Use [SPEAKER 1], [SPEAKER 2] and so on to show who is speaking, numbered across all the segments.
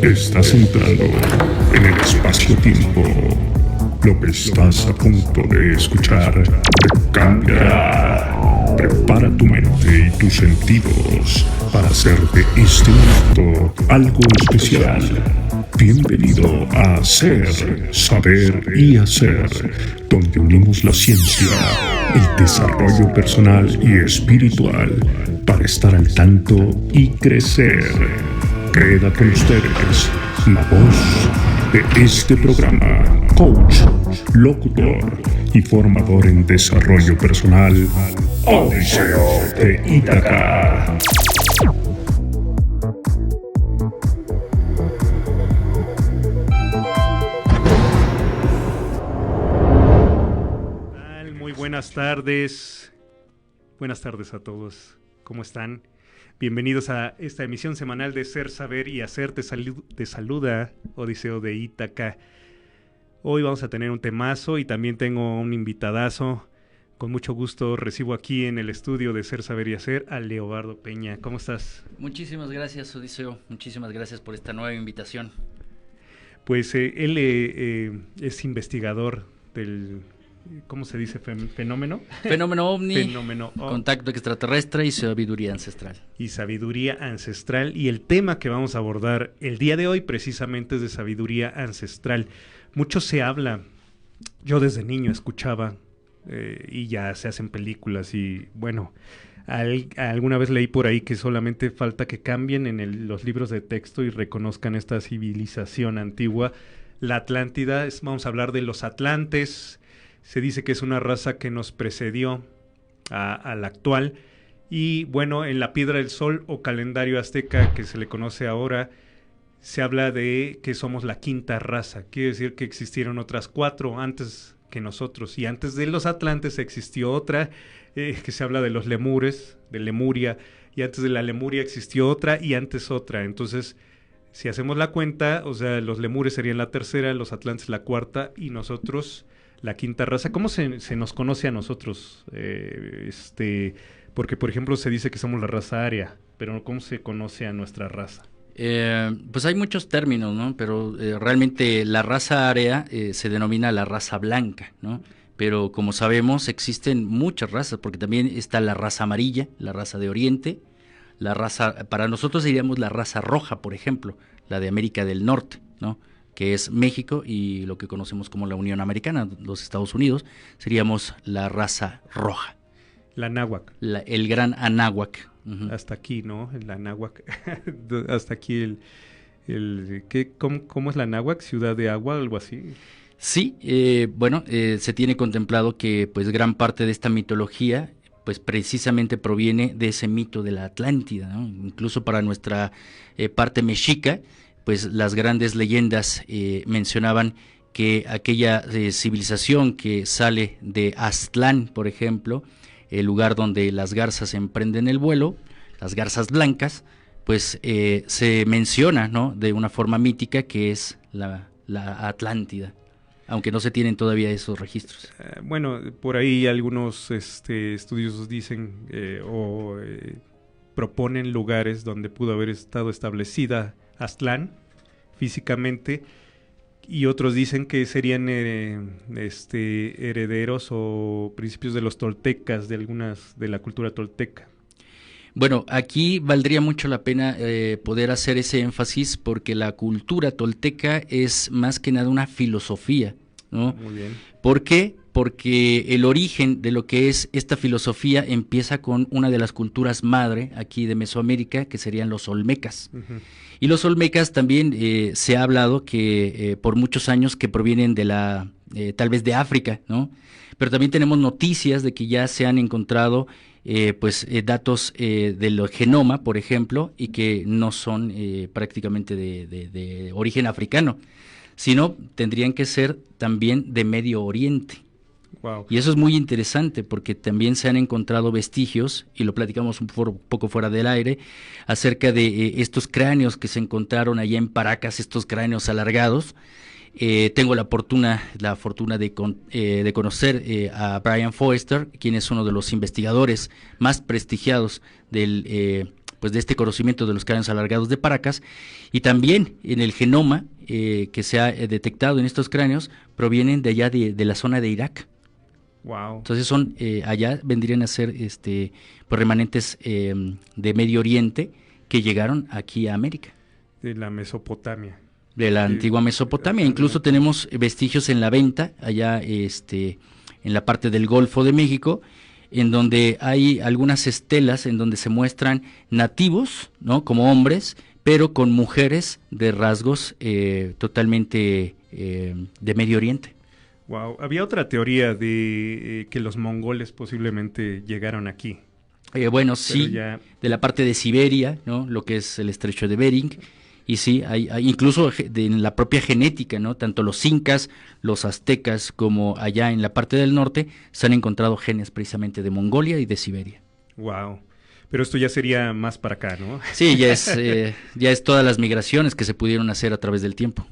[SPEAKER 1] Estás entrando en el espacio-tiempo. Lo que estás a punto de escuchar te cambiará. Prepara tu mente y tus sentidos para hacer de este momento algo especial. Bienvenido a Ser, Saber y Hacer, donde unimos la ciencia, el desarrollo personal y espiritual para estar al tanto y crecer. Queda con ustedes la voz de este programa, coach, locutor y formador en desarrollo personal, Odiseo de Ítaca.
[SPEAKER 2] Muy buenas tardes. Buenas tardes a todos. ¿Cómo están? Bienvenidos a esta emisión semanal de Ser, Saber y Hacer. Te saluda Odiseo de Ítaca. Hoy vamos a tener un temazo y también tengo un invitadazo. Con mucho gusto recibo aquí en el estudio de Ser, Saber y Hacer a Leobardo Peña. ¿Cómo estás?
[SPEAKER 3] Muchísimas gracias, Odiseo. Muchísimas gracias por esta nueva invitación.
[SPEAKER 2] Pues él es investigador del... ¿Cómo se dice? ¿Fenómeno?
[SPEAKER 3] Fenómeno ovni,
[SPEAKER 2] Fenómeno
[SPEAKER 3] contacto extraterrestre y sabiduría ancestral.
[SPEAKER 2] Y sabiduría ancestral. Y el tema que vamos a abordar el día de hoy precisamente es de sabiduría ancestral. Mucho se habla, yo desde niño escuchaba y ya se hacen películas y bueno, alguna vez leí por ahí que solamente falta que cambien en los libros de texto y reconozcan esta civilización antigua. La Atlántida, vamos a hablar de los atlantes. Se dice que es una raza que nos precedió a la actual. Y bueno, en la Piedra del Sol o calendario azteca que se le conoce ahora, se habla de que somos la quinta raza. Quiere decir que existieron otras 4 antes que nosotros. Y antes de los atlantes existió otra, que se habla de los lemures, de Lemuria. Y antes de la Lemuria existió otra y antes otra. Entonces, si hacemos la cuenta, o sea, los lemures serían la tercera, los atlantes la cuarta y nosotros... la quinta raza. ¿Cómo se nos conoce a nosotros? Porque, por ejemplo, se dice que somos la raza aria, pero ¿cómo se conoce a nuestra raza?
[SPEAKER 3] Pues hay muchos términos, ¿no? Pero realmente la raza aria se denomina la raza blanca, ¿no? Pero como sabemos existen muchas razas, porque también está la raza amarilla, la raza de Oriente, la raza, para nosotros diríamos la raza roja, por ejemplo, la de América del Norte, ¿no? Que es México y lo que conocemos como la Unión Americana, los Estados Unidos, seríamos la raza roja.
[SPEAKER 2] La náhuac.
[SPEAKER 3] El gran anáhuac. Uh-huh.
[SPEAKER 2] Hasta aquí, ¿no? El anáhuac. Hasta aquí ¿cómo es la náhuac? ¿Ciudad de agua? ¿Algo así?
[SPEAKER 3] Sí, se tiene contemplado que pues gran parte de esta mitología pues precisamente proviene de ese mito de la Atlántida, ¿no? Incluso para nuestra parte mexica, pues las grandes leyendas mencionaban que aquella civilización que sale de Aztlán, por ejemplo, el lugar donde las garzas emprenden el vuelo, las garzas blancas, pues se menciona, ¿no?, de una forma mítica que es la Atlántida, aunque no se tienen todavía esos registros.
[SPEAKER 2] Bueno, por ahí algunos estudiosos dicen proponen lugares donde pudo haber estado establecida Aztlán físicamente, y otros dicen que serían herederos o principios de los toltecas, de la cultura tolteca.
[SPEAKER 3] Bueno, aquí valdría mucho la pena poder hacer ese énfasis porque la cultura tolteca es más que nada una filosofía, ¿no?
[SPEAKER 2] Muy bien.
[SPEAKER 3] ¿Por qué? Porque el origen de lo que es esta filosofía empieza con una de las culturas madre aquí de Mesoamérica, que serían los olmecas. Uh-huh. Y los olmecas también se ha hablado que por muchos años que provienen de tal vez de África, ¿no? Pero también tenemos noticias de que ya se han encontrado datos del genoma, por ejemplo, y que no son prácticamente de origen africano, sino tendrían que ser también de Medio Oriente.
[SPEAKER 2] Wow.
[SPEAKER 3] Y eso es muy interesante porque también se han encontrado vestigios, y lo platicamos un poco fuera del aire, acerca de estos cráneos que se encontraron allá en Paracas, estos cráneos alargados. Tengo la fortuna de conocer a Brian Foerster, quien es uno de los investigadores más prestigiados del pues de este conocimiento de los cráneos alargados de Paracas, y también en el genoma que se ha detectado en estos cráneos provienen de allá de la zona de Irak.
[SPEAKER 2] Wow.
[SPEAKER 3] Entonces allá vendrían a ser pues remanentes de Medio Oriente que llegaron aquí a América.
[SPEAKER 2] De la Mesopotamia.
[SPEAKER 3] De la antigua Mesopotamia. Incluso tenemos vestigios en la Venta, allá en la parte del Golfo de México, en donde hay algunas estelas en donde se muestran nativos, ¿no?, como hombres, pero con mujeres de rasgos totalmente de Medio Oriente.
[SPEAKER 2] Wow. Había otra teoría de que los mongoles posiblemente llegaron aquí.
[SPEAKER 3] Bueno, sí,
[SPEAKER 2] ya...
[SPEAKER 3] de la parte de Siberia, ¿no?, lo que es el estrecho de Bering. Y sí, hay incluso en la propia genética, ¿no?, tanto los incas, los aztecas, como allá en la parte del norte, se han encontrado genes precisamente de Mongolia y de Siberia.
[SPEAKER 2] Wow. Pero esto ya sería más para acá, ¿no?
[SPEAKER 3] Sí, ya es todas las migraciones que se pudieron hacer a través del tiempo.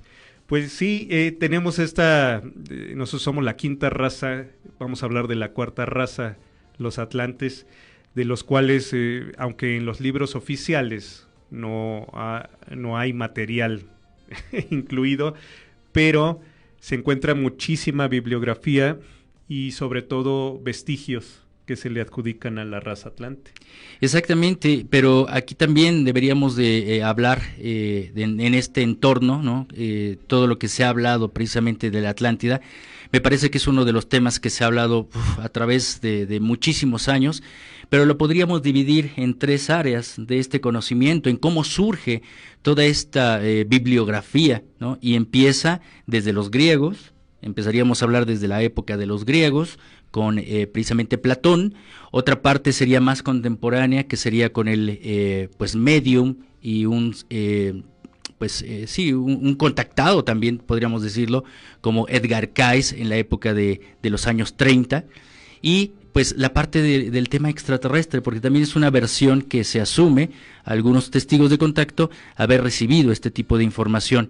[SPEAKER 2] Pues sí, tenemos nosotros somos la quinta raza, vamos a hablar de la cuarta raza, los atlantes, de los cuales, aunque en los libros oficiales no hay material incluido, pero se encuentra muchísima bibliografía y sobre todo vestigios que se le adjudican a la raza atlante.
[SPEAKER 3] Exactamente, pero aquí también deberíamos de hablar en este entorno, ¿no? Todo lo que se ha hablado precisamente de la Atlántida, me parece que es uno de los temas que se ha hablado a través de muchísimos años, pero lo podríamos dividir en tres áreas de este conocimiento, en cómo surge toda esta bibliografía, ¿no? Y empieza desde los griegos, empezaríamos a hablar desde la época de los griegos, con precisamente Platón. Otra parte sería más contemporánea, que sería con el pues medium y un contactado también, podríamos decirlo, como Edgar Cayce en la época de los años 30, y pues la parte del tema extraterrestre, porque también es una versión que se asume algunos testigos de contacto haber recibido este tipo de información.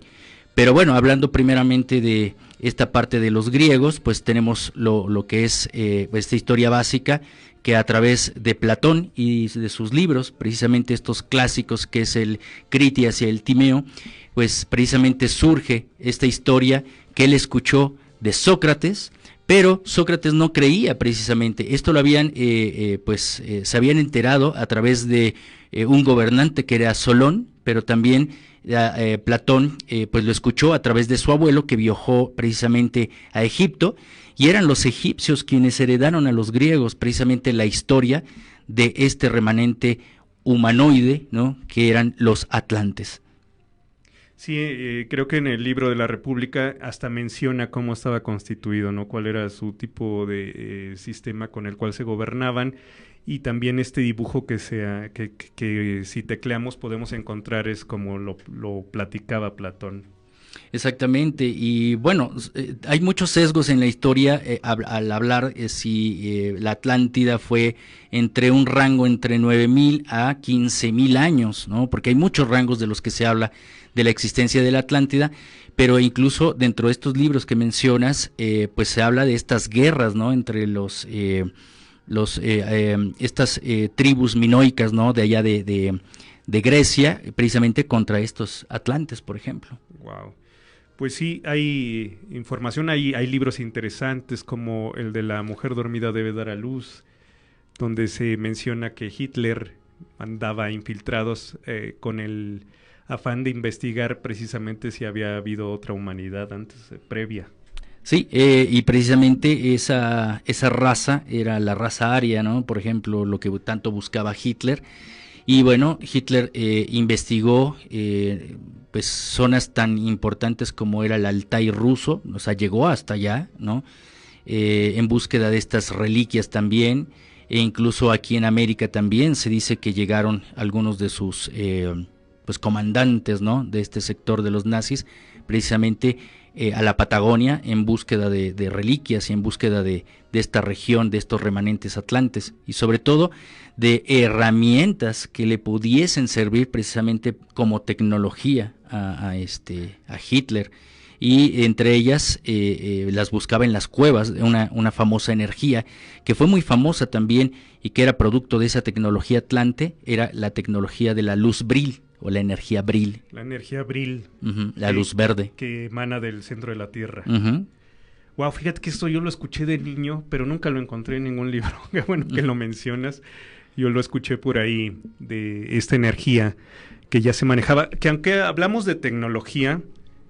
[SPEAKER 3] Pero bueno, hablando primeramente de esta parte de los griegos, pues tenemos lo que es esta historia básica, que a través de Platón y de sus libros, precisamente estos clásicos que es el Critias y el Timeo, pues precisamente surge esta historia que él escuchó de Sócrates, pero Sócrates no creía precisamente. Esto lo habían, se habían enterado a través de un gobernante que era Solón, pero también Platón pues lo escuchó a través de su abuelo, que viajó precisamente a Egipto, y eran los egipcios quienes heredaron a los griegos precisamente la historia de este remanente humanoide, ¿no?, que eran los atlantes.
[SPEAKER 2] Sí, creo que en el libro de la República hasta menciona cómo estaba constituido, ¿no?, cuál era su tipo de sistema con el cual se gobernaban, y también este dibujo que si tecleamos podemos encontrar es como lo platicaba Platón.
[SPEAKER 3] Exactamente, y bueno, hay muchos sesgos en la historia al hablar si la Atlántida fue entre un rango entre 9.000 a 15.000 años, ¿no? Porque hay muchos rangos de los que se habla de la existencia de la Atlántida, pero incluso dentro de estos libros que mencionas, pues se habla de estas guerras, ¿no?, entre estas tribus minoicas, ¿no?, de allá de Grecia, precisamente contra estos atlantes, por ejemplo.
[SPEAKER 2] Wow. Pues sí, hay información, hay libros interesantes como el de La mujer dormida debe dar a luz, donde se menciona que Hitler mandaba infiltrados con el afán de investigar precisamente si había habido otra humanidad antes, previa.
[SPEAKER 3] Sí, y precisamente esa raza era la raza aria, ¿no? Por ejemplo, lo que tanto buscaba Hitler. Y bueno, Hitler investigó pues zonas tan importantes como era el Altai ruso, o sea, llegó hasta allá, ¿no? En búsqueda de estas reliquias también, e incluso aquí en América también se dice que llegaron algunos de sus pues comandantes, ¿no?, de este sector de los nazis, precisamente a la Patagonia en búsqueda de reliquias y en búsqueda de esta región, de estos remanentes atlantes, y sobre todo de herramientas que le pudiesen servir precisamente como tecnología a Hitler. y entre ellas las buscaba en las cuevas, una famosa energía que fue muy famosa también y que era producto de esa tecnología atlante, era la tecnología de la luz Brill o la energía Brill.
[SPEAKER 2] La energía Brill.
[SPEAKER 3] La luz verde.
[SPEAKER 2] Que emana del centro de la Tierra.
[SPEAKER 3] Uh-huh.
[SPEAKER 2] Wow, fíjate que esto yo lo escuché de niño, pero nunca lo encontré en ningún libro. Qué bueno que lo mencionas. Yo lo escuché por ahí, de esta energía que ya se manejaba. Que aunque hablamos de tecnología,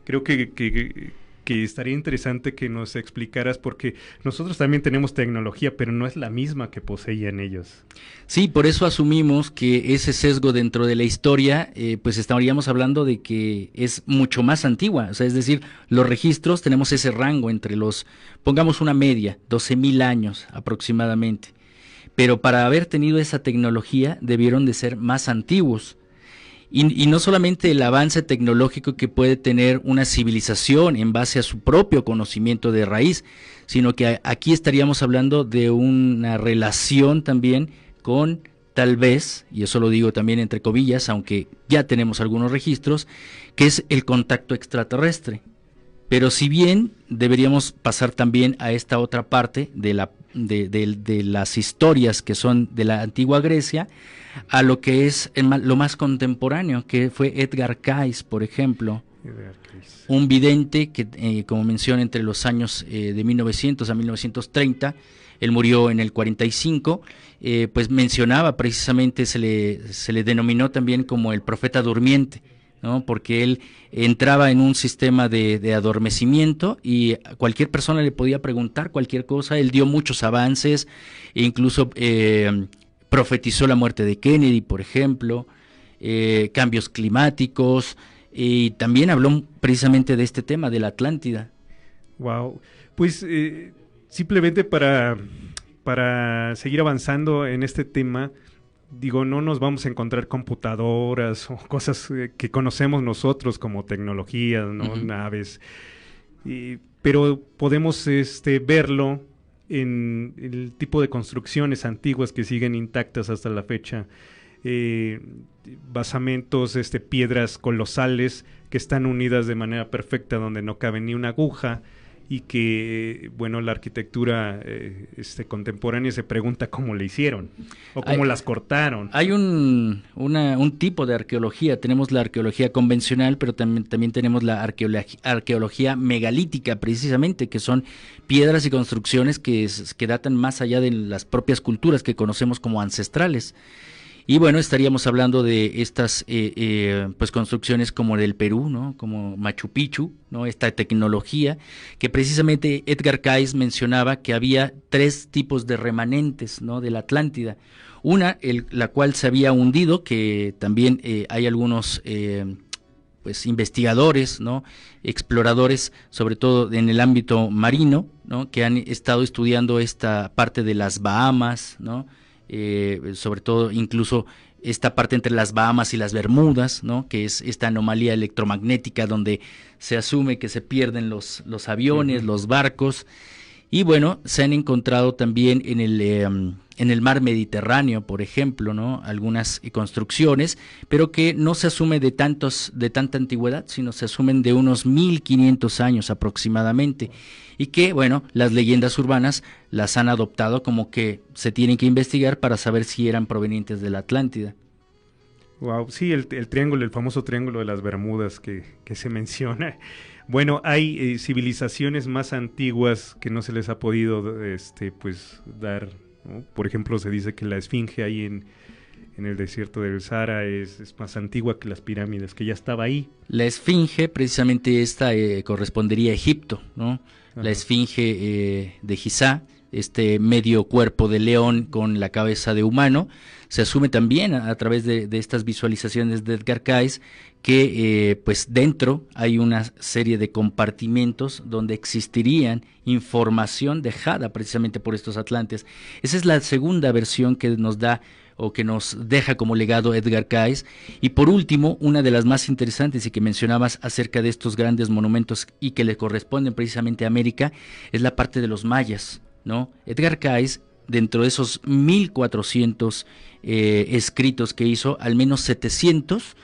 [SPEAKER 2] creo que estaría interesante que nos explicaras, porque nosotros también tenemos tecnología, pero no es la misma que poseían ellos.
[SPEAKER 3] Sí, por eso asumimos que ese sesgo dentro de la historia, pues estaríamos hablando de que es mucho más antigua. O sea, es decir, los registros tenemos ese rango entre pongamos una media, 12,000 años aproximadamente. Pero para haber tenido esa tecnología debieron de ser más antiguos. Y no solamente el avance tecnológico que puede tener una civilización en base a su propio conocimiento de raíz, sino que aquí estaríamos hablando de una relación también con, tal vez, y eso lo digo también entre comillas, aunque ya tenemos algunos registros, que es el contacto extraterrestre. Pero si bien deberíamos pasar también a esta otra parte de las historias que son de la antigua Grecia, a lo que es lo más contemporáneo, que fue Edgar Cayce, por ejemplo, un vidente que, como mencioné, entre los años de 1900 a 1930, él murió en el 45, pues mencionaba precisamente, se le denominó también como el profeta durmiente, ¿no? Porque él entraba en un sistema de adormecimiento y cualquier persona le podía preguntar cualquier cosa. Él dio muchos avances, e incluso profetizó la muerte de Kennedy, por ejemplo, cambios climáticos, y también habló precisamente de este tema, de la Atlántida.
[SPEAKER 2] Wow, pues simplemente para seguir avanzando en este tema, digo, no nos vamos a encontrar computadoras o cosas que conocemos nosotros como tecnologías, ¿no? Uh-huh. Naves, pero podemos verlo en el tipo de construcciones antiguas que siguen intactas hasta la fecha, basamentos, piedras colosales que están unidas de manera perfecta, donde no cabe ni una aguja, y que, bueno, la arquitectura contemporánea se pregunta cómo le hicieron o cómo las cortaron.
[SPEAKER 3] Hay un tipo de arqueología. Tenemos la arqueología convencional, pero también tenemos la arqueología megalítica, precisamente, que son piedras y construcciones que datan más allá de las propias culturas que conocemos como ancestrales. Y bueno, estaríamos hablando de estas pues construcciones como del Perú, ¿no? Como Machu Picchu, ¿no? Esta tecnología que precisamente Edgar Cayce mencionaba que había 3 tipos de remanentes, ¿no? De la Atlántida. Una, la cual se había hundido, que también hay algunos pues investigadores, ¿no? Exploradores, sobre todo en el ámbito marino, ¿no? Que han estado estudiando esta parte de las Bahamas, ¿no? Sobre todo incluso esta parte entre las Bahamas y las Bermudas, ¿no? Que es esta anomalía electromagnética donde se asume que se pierden los aviones, uh-huh, los barcos. Y bueno, se han encontrado también en el mar Mediterráneo, por ejemplo, ¿no? Algunas construcciones, pero que no se asume de tanta antigüedad, sino se asumen de unos 1500 años aproximadamente, y que, bueno, las leyendas urbanas las han adoptado como que se tienen que investigar para saber si eran provenientes de la Atlántida.
[SPEAKER 2] Wow, sí, el triángulo, el famoso triángulo de las Bermudas que se menciona. Bueno, hay civilizaciones más antiguas que no se les ha podido pues dar, ¿no? Por ejemplo, se dice que la Esfinge ahí en el desierto del Sahara es más antigua que las pirámides, que ya estaba ahí.
[SPEAKER 3] La Esfinge, precisamente esta correspondería a Egipto, ¿no? Ajá. La Esfinge de Giza, medio cuerpo de león con la cabeza de humano, se asume también a través de estas visualizaciones de Edgar Cayce que pues dentro hay una serie de compartimentos donde existirían información dejada precisamente por estos atlantes. Esa es la segunda versión que nos da o que nos deja como legado Edgar Cayce. Y por último, una de las más interesantes y que mencionabas acerca de estos grandes monumentos y que le corresponden precisamente a América, es la parte de los mayas, ¿no? Edgar Cayce, dentro de esos 1400 escritos que hizo, al menos 700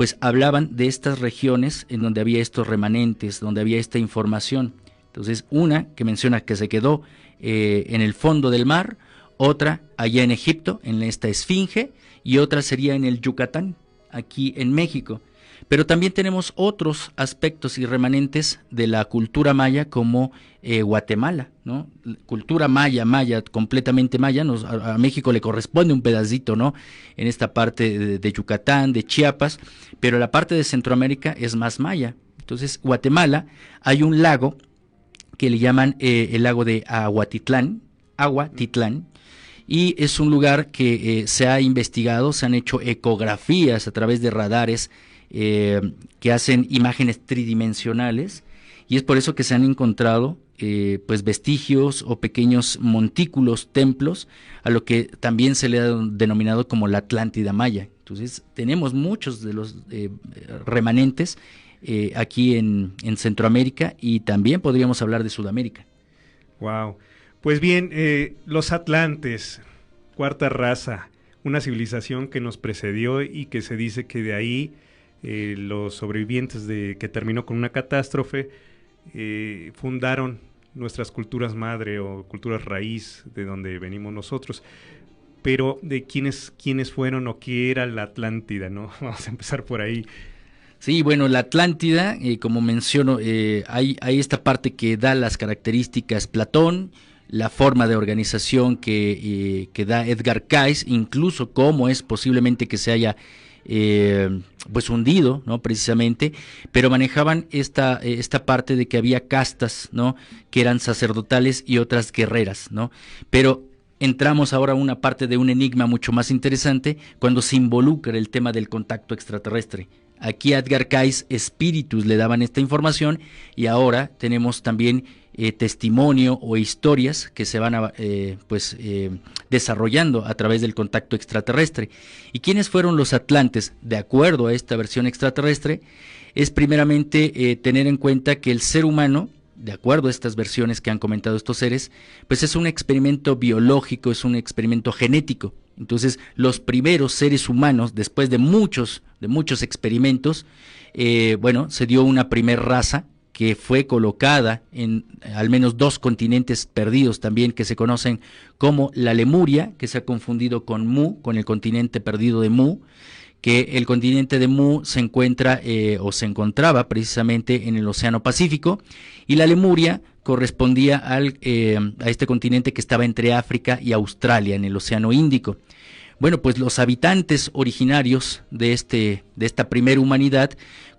[SPEAKER 3] pues hablaban de estas regiones en donde había estos remanentes, donde había esta información. Entonces, una que menciona que se quedó en el fondo del mar, otra allá en Egipto, en esta esfinge, y otra sería en el Yucatán, aquí en México. Pero también tenemos otros aspectos y remanentes de la cultura maya, como Guatemala, ¿no? Cultura maya, completamente maya. A México le corresponde un pedacito, ¿no? En esta parte de Yucatán, de Chiapas, pero la parte de Centroamérica es más maya. Entonces, Guatemala, hay un lago que le llaman el lago de Aguatitlán, y es un lugar que se ha investigado, se han hecho ecografías a través de radares que hacen imágenes tridimensionales, y es por eso que se han encontrado pues vestigios o pequeños montículos, templos, a lo que también se le ha denominado como la Atlántida Maya. Entonces tenemos muchos de los remanentes aquí en Centroamérica, y también podríamos hablar de Sudamérica.
[SPEAKER 2] Wow. Pues bien, los atlantes, cuarta raza, una civilización que nos precedió y que se dice que de ahí los sobrevivientes que terminó con una catástrofe fundaron nuestras culturas madre o culturas raíz de donde venimos nosotros. Pero de quiénes fueron o qué era la Atlántida, ¿no? Vamos a empezar por ahí.
[SPEAKER 3] Sí, bueno, la Atlántida, como menciono, hay esta parte que da las características Platón, la forma de organización que da Edgar Cayce, incluso cómo es posiblemente que se haya pues hundido, ¿no? Precisamente, pero manejaban esta parte de que había castas, ¿no? Que eran sacerdotales y otras guerreras, ¿no? Pero entramos ahora a una parte de un enigma mucho más interesante cuando se involucra el tema del contacto extraterrestre. Aquí a Edgar Cayce espíritus le daban esta información, y ahora tenemos también testimonio o historias que se van desarrollando a través del contacto extraterrestre. ¿Y quiénes fueron los atlantes? De acuerdo a esta versión extraterrestre, es primeramente tener en cuenta que el ser humano, de acuerdo a estas versiones que han comentado estos seres, pues es un experimento biológico, es un experimento genético. Entonces, los primeros seres humanos, después de muchos experimentos, se dio una primer raza que fue colocada en al menos 2 continentes perdidos también, que se conocen como la Lemuria, que se ha confundido con Mu, con el continente perdido de Mu, que el continente de Mu se encuentra o se encontraba precisamente en el Océano Pacífico, y la Lemuria correspondía a este continente que estaba entre África y Australia, en el Océano Índico. Bueno, pues los habitantes originarios de esta primera humanidad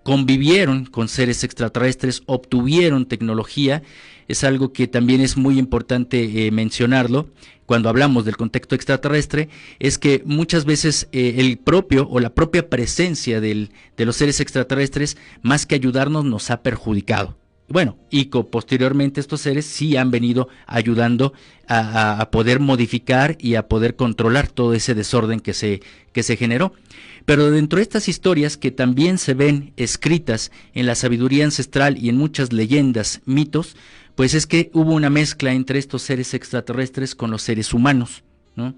[SPEAKER 3] convivieron con seres extraterrestres, obtuvieron tecnología. Es algo que también es muy importante mencionarlo cuando hablamos del contexto extraterrestre, es que muchas veces el propio o la propia presencia de los seres extraterrestres, más que ayudarnos, nos ha perjudicado. Bueno, y posteriormente estos seres sí han venido ayudando a poder modificar y a poder controlar todo ese desorden que se generó. Pero dentro de estas historias que también se ven escritas en la sabiduría ancestral y en muchas leyendas, mitos, pues es que hubo una mezcla entre estos seres extraterrestres con los seres humanos, ¿no?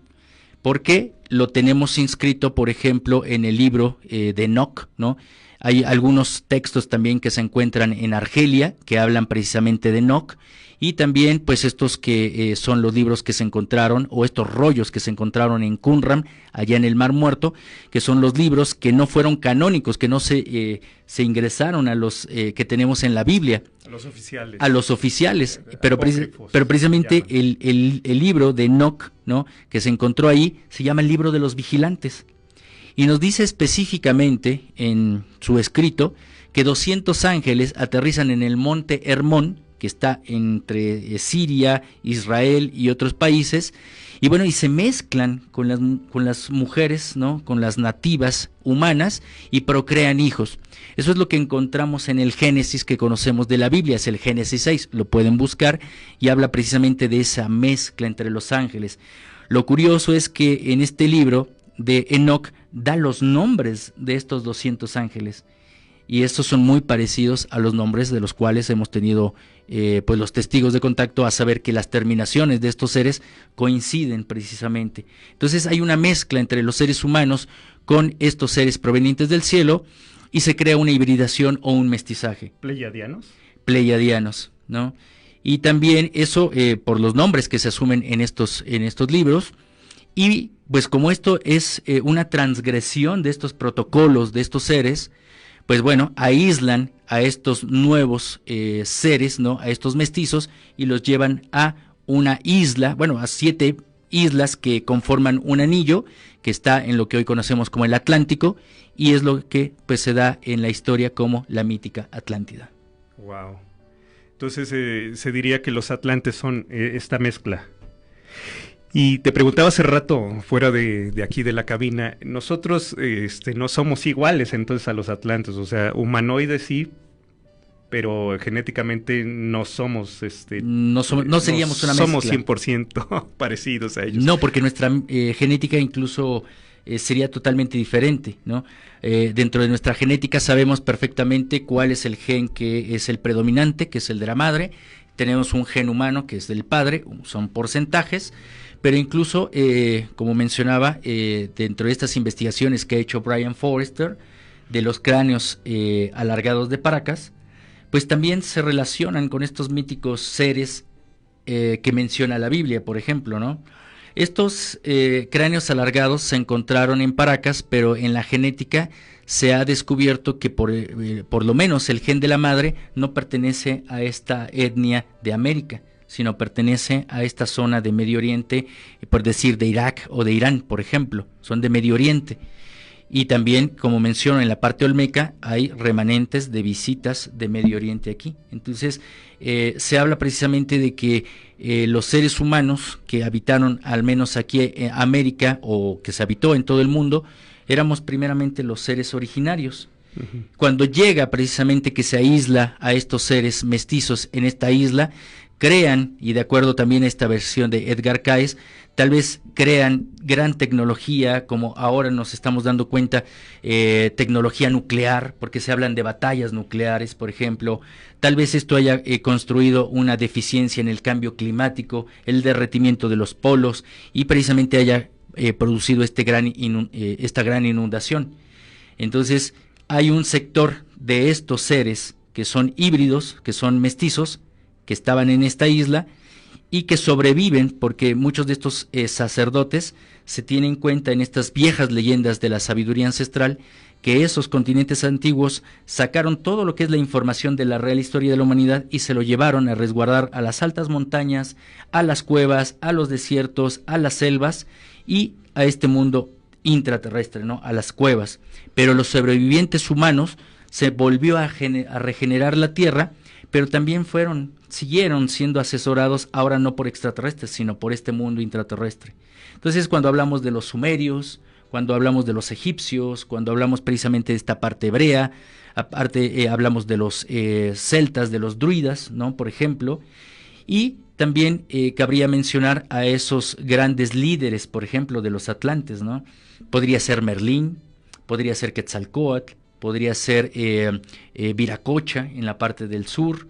[SPEAKER 3] ¿Por qué? Lo tenemos inscrito, por ejemplo, en el libro de Enoch, ¿no? Hay algunos textos también que se encuentran en Argelia que hablan precisamente de Enoch, y también pues estos que son los libros que se encontraron, o estos rollos que se encontraron en Qumran, allá en el Mar Muerto, que son los libros que no fueron canónicos, que no se ingresaron a los que tenemos en la Biblia. A los oficiales, pero precisamente el libro de Enoch, ¿no? Que se encontró ahí, se llama el libro de los vigilantes. Y nos dice específicamente en su escrito que 200 ángeles aterrizan en el monte Hermón, que está entre Siria, Israel y otros países, y bueno, y se mezclan con las mujeres, ¿no? Con las nativas humanas, y procrean hijos. Eso es lo que encontramos en el Génesis que conocemos de la Biblia, es el Génesis 6, lo pueden buscar, y habla precisamente de esa mezcla entre los ángeles. Lo curioso es que en este libro de Enoch da los nombres de estos 200 ángeles. y estos son muy parecidos a los nombres de los cuales hemos tenido pues los testigos de contacto, a saber que las terminaciones de estos seres coinciden precisamente. Entonces hay una mezcla entre los seres humanos con estos seres provenientes del cielo y se crea una hibridación o un mestizaje.
[SPEAKER 2] ¿Pleiadianos?
[SPEAKER 3] Pleiadianos, ¿no? Y también eso por los nombres que se asumen en estos libros. Y pues como esto es una transgresión de estos protocolos de estos seres, pues bueno, aíslan a estos nuevos seres, ¿no? A estos mestizos, y los llevan a una isla, bueno, a 7 islas que conforman un anillo que está en lo que hoy conocemos como el Atlántico, y es lo que pues se da en la historia como la mítica Atlántida.
[SPEAKER 2] Wow. Entonces se diría que los atlantes son esta mezcla. Y te preguntaba hace rato, fuera de aquí de la cabina, nosotros no somos iguales entonces a los atlantes, o sea, humanoides sí, pero genéticamente no somos,
[SPEAKER 3] no seríamos una mezcla.
[SPEAKER 2] Somos 100% parecidos a ellos.
[SPEAKER 3] No, porque nuestra genética incluso sería totalmente diferente, ¿no? Dentro de nuestra genética sabemos perfectamente cuál es el gen que es el predominante, que es el de la madre. Tenemos un gen humano que es del padre, son porcentajes, pero incluso, como mencionaba, dentro de estas investigaciones que ha hecho Brian Forrester, de los cráneos alargados de Paracas, pues también se relacionan con estos míticos seres que menciona la Biblia, por ejemplo, ¿no? Estos cráneos alargados se encontraron en Paracas, pero en la genética se ha descubierto que por lo menos el gen de la madre no pertenece a esta etnia de América, sino pertenece a esta zona de Medio Oriente, por decir de Irak o de Irán, por ejemplo, son de Medio Oriente. Y también, como menciono, en la parte olmeca hay remanentes de visitas de Medio Oriente aquí. Entonces, se habla precisamente de que los seres humanos que habitaron, al menos aquí en América, o que se habitó en todo el mundo, éramos primeramente los seres originarios. Uh-huh. Cuando llega precisamente que se aísla a estos seres mestizos en esta isla, crean, y de acuerdo también a esta versión de Edgar Cayce, tal vez crean gran tecnología, como ahora nos estamos dando cuenta, tecnología nuclear, porque se hablan de batallas nucleares, por ejemplo. Tal vez esto haya construido una deficiencia en el cambio climático, el derretimiento de los polos, y precisamente haya producido esta gran inundación. Entonces, hay un sector de estos seres que son híbridos, que son mestizos, que estaban en esta isla y que sobreviven, porque muchos de estos sacerdotes se tienen en cuenta en estas viejas leyendas de la sabiduría ancestral, que esos continentes antiguos sacaron todo lo que es la información de la real historia de la humanidad y se lo llevaron a resguardar a las altas montañas, a las cuevas, a los desiertos, a las selvas y a este mundo intraterrestre, ¿no? A las cuevas. Pero los sobrevivientes humanos se volvió a regenerar la Tierra, pero también siguieron siendo asesorados ahora no por extraterrestres, sino por este mundo intraterrestre. Entonces, cuando hablamos de los sumerios, cuando hablamos de los egipcios, cuando hablamos precisamente de esta parte hebrea, aparte hablamos de los celtas, de los druidas, ¿no? Por ejemplo, y también cabría mencionar a esos grandes líderes, por ejemplo, de los atlantes, ¿no? Podría ser Merlín, podría ser Quetzalcóatl, podría ser Viracocha en la parte del sur.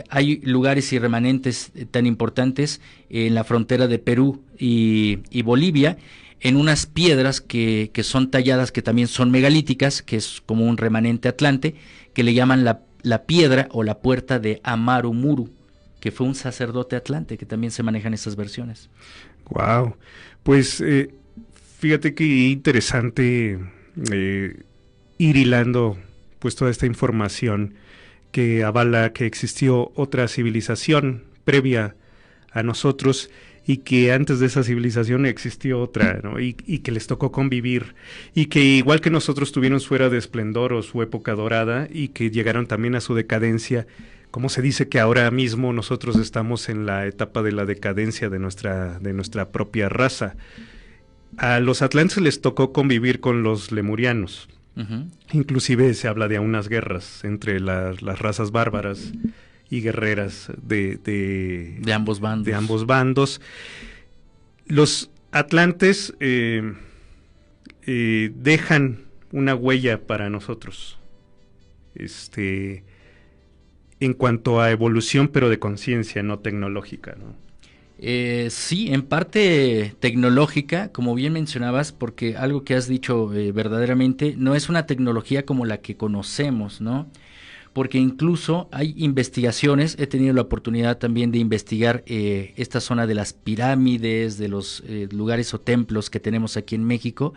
[SPEAKER 3] Hay lugares y remanentes tan importantes en la frontera de Perú y Bolivia, en unas piedras que son talladas, que también son megalíticas, que es como un remanente atlante, que le llaman la piedra o la puerta de Amaru Muru, que fue un sacerdote atlante, que también se manejan esas versiones.
[SPEAKER 2] Wow, pues fíjate qué interesante ir hilando pues toda esta información que avala que existió otra civilización previa a nosotros y que antes de esa civilización existió otra, ¿no? Y que les tocó convivir y que igual que nosotros tuvieron su era de esplendor o su época dorada y que llegaron también a su decadencia. Como se dice que ahora mismo nosotros estamos en la etapa de la decadencia de nuestra propia raza. A los atlantes les tocó convivir con los lemurianos. Uh-huh. Inclusive se habla de unas guerras entre las razas bárbaras y guerreras de
[SPEAKER 3] ambos bandos.
[SPEAKER 2] De ambos bandos. Los atlantes dejan una huella para nosotros. en cuanto a evolución, pero de conciencia, no tecnológica, ¿no?
[SPEAKER 3] Sí, en parte tecnológica, como bien mencionabas, porque algo que has dicho verdaderamente no es una tecnología como la que conocemos, ¿no? Porque incluso hay investigaciones, he tenido la oportunidad también de investigar esta zona de las pirámides, de los lugares o templos que tenemos aquí en México,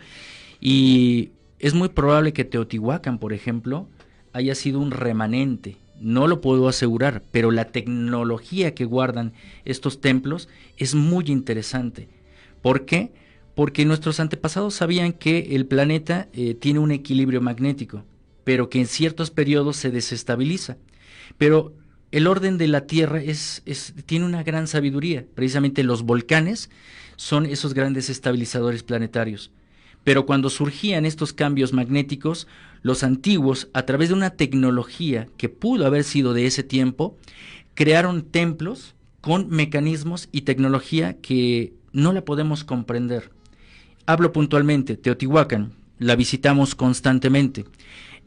[SPEAKER 3] y es muy probable que Teotihuacán, por ejemplo, haya sido un remanente. No lo puedo asegurar, pero la tecnología que guardan estos templos es muy interesante. ¿Por qué? Porque nuestros antepasados sabían que el planeta tiene un equilibrio magnético, pero que en ciertos periodos se desestabiliza. Pero el orden de la Tierra tiene una gran sabiduría. Precisamente los volcanes son esos grandes estabilizadores planetarios. Pero cuando surgían estos cambios magnéticos, los antiguos, a través de una tecnología que pudo haber sido de ese tiempo, crearon templos con mecanismos y tecnología que no la podemos comprender. Hablo puntualmente, Teotihuacán, la visitamos constantemente.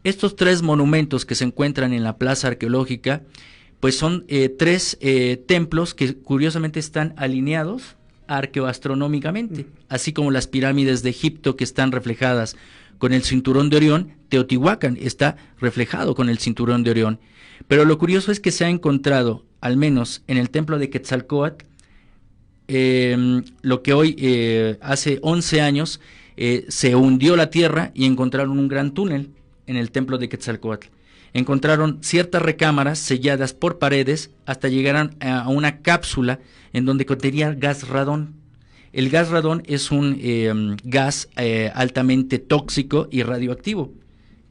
[SPEAKER 3] Estos 3 monumentos que se encuentran en la plaza arqueológica, pues son 3 templos que curiosamente están alineados arqueoastronómicamente, así como las pirámides de Egipto que están reflejadas con el cinturón de Orión. Teotihuacán está reflejado con el cinturón de Orión. Pero lo curioso es que se ha encontrado, al menos en el templo de Quetzalcóatl, lo que hoy, hace 11 años, se hundió la tierra y encontraron un gran túnel en el templo de Quetzalcóatl. Encontraron ciertas recámaras selladas por paredes hasta llegar a una cápsula en donde contenía gas radón. El gas radón es un gas altamente tóxico y radioactivo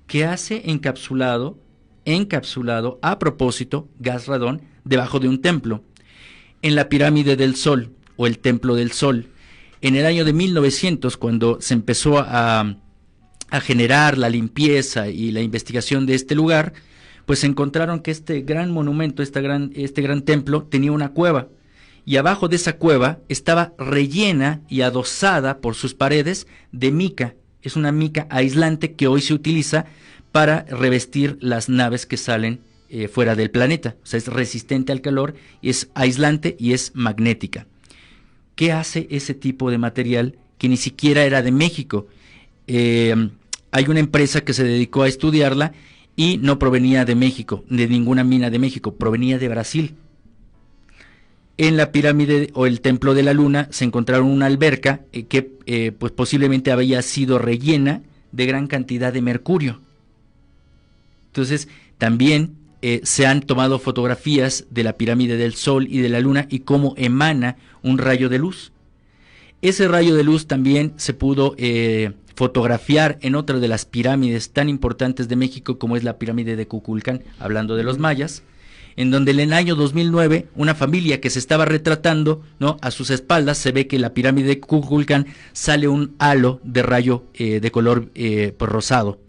[SPEAKER 3] que hace encapsulado a propósito gas radón debajo de un templo. En la pirámide del Sol o el Templo del Sol, en el año de 1900, cuando se empezó a generar la limpieza y la investigación de este lugar, pues encontraron que este gran monumento, este gran templo tenía una cueva, y abajo de esa cueva estaba rellena y adosada por sus paredes de mica. Es una mica aislante que hoy se utiliza para revestir las naves que salen fuera del planeta. O sea, es resistente al calor, es aislante y es magnética. ¿Qué hace ese tipo de material que ni siquiera era de México? Hay una empresa que se dedicó a estudiarla y no provenía de México, de ninguna mina de México, provenía de Brasil. En la pirámide o el Templo de la Luna se encontraron una alberca que pues posiblemente había sido rellena de gran cantidad de mercurio. Entonces también se han tomado fotografías de la pirámide del Sol y de la Luna y cómo emana un rayo de luz. Ese rayo de luz también se pudo fotografiar en otra de las pirámides tan importantes de México, como es la pirámide de Kukulcán, hablando de los mayas, en donde en el año 2009 una familia que se estaba retratando, ¿no?, a sus espaldas se ve que en la pirámide de Kukulcán sale un halo de rayo de color pues rosado.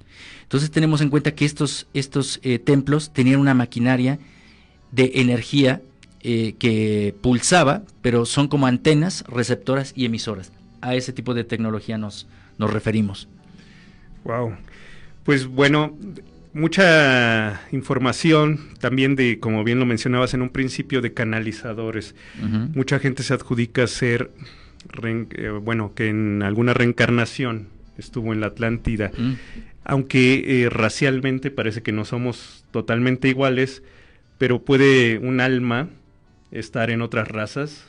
[SPEAKER 3] Entonces tenemos en cuenta que estos templos tenían una maquinaria de energía que pulsaba, pero son como antenas, receptoras y emisoras. A ese tipo de tecnología nos referimos.
[SPEAKER 2] Wow. Pues bueno, mucha información también de, como bien lo mencionabas en un principio, de canalizadores. Uh-huh. Mucha gente se adjudica ser, que en alguna reencarnación estuvo en la Atlántida. Uh-huh. Aunque racialmente parece que no somos totalmente iguales, pero puede un alma estar en otras razas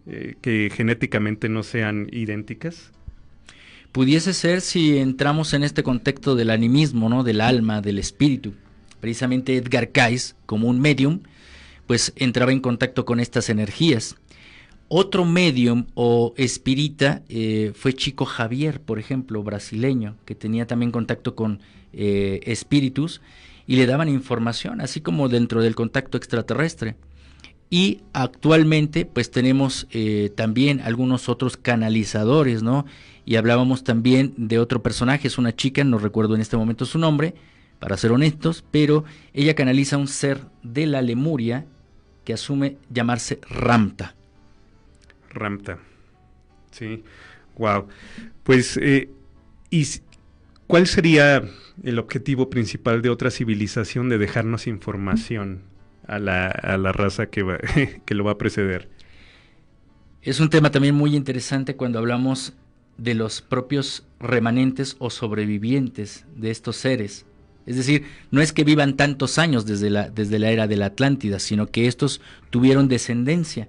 [SPEAKER 2] que genéticamente no sean idénticas.
[SPEAKER 3] Pudiese ser si entramos en este contexto del animismo, ¿no?, del alma, del espíritu. Precisamente Edgar Cayce, como un medium, pues entraba en contacto con estas energías. Otro medium o espírita fue Chico Xavier, por ejemplo, brasileño, que tenía también contacto con espíritus y le daban información, así como dentro del contacto extraterrestre. Y actualmente pues tenemos también algunos otros canalizadores, ¿no? Y hablábamos también de otro personaje, es una chica, no recuerdo en este momento su nombre, para ser honestos, pero ella canaliza a un ser de la Lemuria que asume llamarse Ramta.
[SPEAKER 2] Ramta, sí, wow. Pues, ¿y ¿Cuál sería el objetivo principal de otra civilización de dejarnos información a la raza que lo va a preceder?
[SPEAKER 3] Es un tema también muy interesante cuando hablamos de los propios remanentes o sobrevivientes de estos seres. Es decir, no es que vivan tantos años desde la era de la Atlántida, sino que estos tuvieron descendencia.